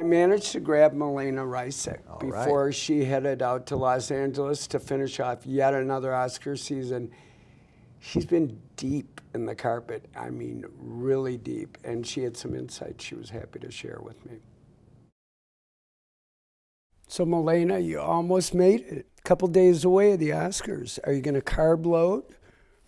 managed to grab Melena Ryzick All before right. she headed out to Los Angeles to finish off yet another Oscar season. She's been deep in the carpet, I mean, really deep, and she had some insights she was happy to share with me. So, Melena, you almost made it. A couple days away of the Oscars. Are you going to carb load?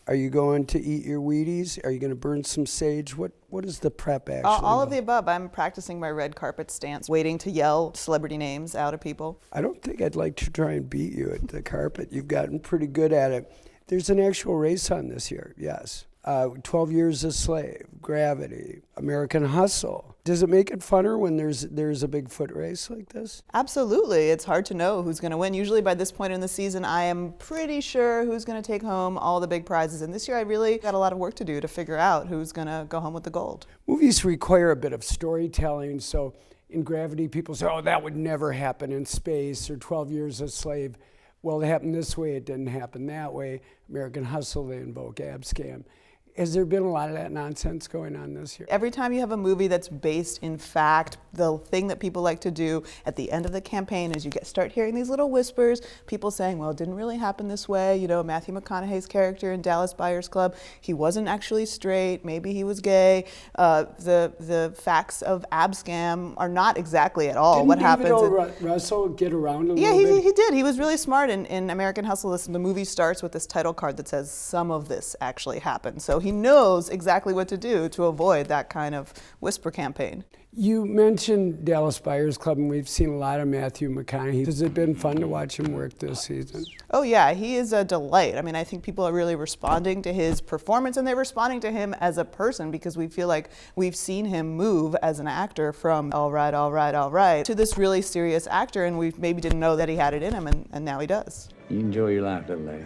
Are you going to eat your Wheaties? Are you going to burn some sage? What is the prep actually? All of the above. I'm practicing my red carpet stance, waiting to yell celebrity names out at people. I don't think I'd like to try and beat you at the carpet. You've gotten pretty good at it. There's an actual race on this year, yes. 12 Years a Slave, Gravity, American Hustle. Does it make it funner when there's a big foot race like this? Absolutely. It's hard to know who's going to win. Usually by this point in the season, I am pretty sure who's going to take home all the big prizes. And this year I really got a lot of work to do to figure out who's going to go home with the gold. Movies require a bit of storytelling. So in Gravity, people say, oh, that would never happen in space, or 12 Years a Slave. Well, it happened this way, it didn't happen that way. American Hustle, they invoke Abscam. Has there been a lot of that nonsense going on this year? Every time you have a movie that's based in fact, the thing that people like to do at the end of the campaign is you start hearing these little whispers, people saying, well, it didn't really happen this way. You know, Matthew McConaughey's character in Dallas Buyers Club, he wasn't actually straight, maybe he was gay. The facts of Abscam are not exactly at all what happens. Didn't Russell get around a little bit? Yeah, he did. He was really smart in American Hustle. The movie starts with this title card that says some of this actually happened. So he knows exactly what to do to avoid that kind of whisper campaign. You mentioned Dallas Buyers Club, and we've seen a lot of Matthew McConaughey. Has it been fun to watch him work this season? Oh yeah, he is a delight. I mean, I think people are really responding to his performance, and they're responding to him as a person because we feel like we've seen him move as an actor from all right, all right, all right, to this really serious actor, and we maybe didn't know that he had it in him, and now he does. You enjoy your life, little lady.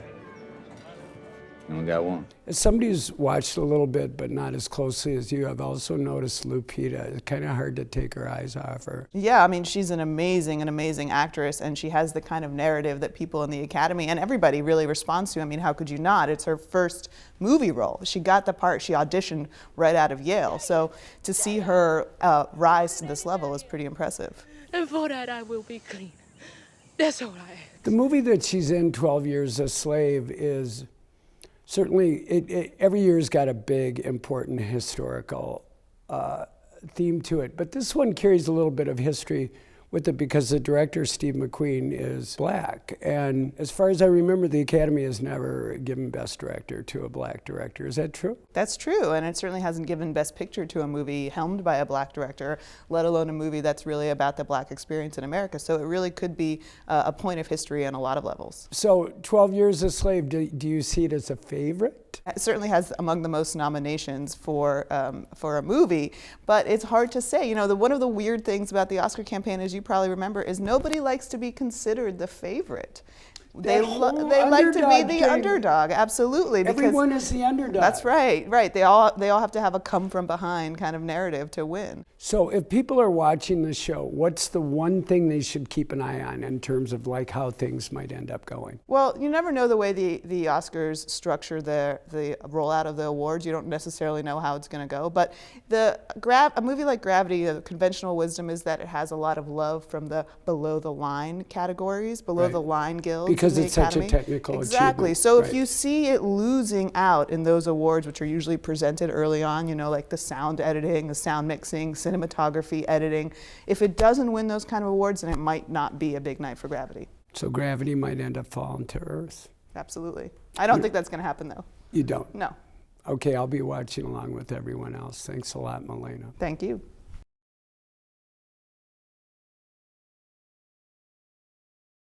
You only got one. As somebody who's watched a little bit, but not as closely as you, I've also noticed Lupita. It's kind of hard to take her eyes off her. Yeah, I mean, she's an amazing actress, and she has the kind of narrative that people in the Academy and everybody really responds to. I mean, how could you not? It's her first movie role. She got the part. She auditioned right out of Yale. So to see her rise to this level is pretty impressive. And for that, I will be clean. That's all I ask. The movie that she's in, 12 Years a Slave, is certainly, every year's got a big, important historical theme to it. But this one carries a little bit of history with it because the director, Steve McQueen, is black. And as far as I remember, the Academy has never given Best Director to a black director. Is that true? That's true, and it certainly hasn't given Best Picture to a movie helmed by a black director, let alone a movie that's really about the black experience in America. So it really could be a point of history on a lot of levels. So 12 Years a Slave, do you see it as a favorite? It certainly has among the most nominations for a movie, but it's hard to say. You know, one of the weird things about the Oscar campaign, as you probably remember, is nobody likes to be considered the favorite. They like to be the underdog, absolutely. Everyone is the underdog. That's right, right. They all have to have a come from behind kind of narrative to win. So if people are watching the show, what's the one thing they should keep an eye on in terms of like how things might end up going? Well, you never know the way the Oscars structure the rollout of the awards. You don't necessarily know how it's going to go. But a movie like Gravity, the conventional wisdom is that it has a lot of love from the below the line categories, below the line guilds. Because it's such a technical Exactly. achievement. So if you see it losing out in those awards, which are usually presented early on, you know, like the sound editing, the sound mixing, cinematography, editing, if it doesn't win those kind of awards, then it might not be a big night for Gravity. So Gravity might end up falling to earth. Absolutely. I don't think that's going to happen, though. You don't? No. Okay, I'll be watching along with everyone else. Thanks a lot, Melena. Thank you.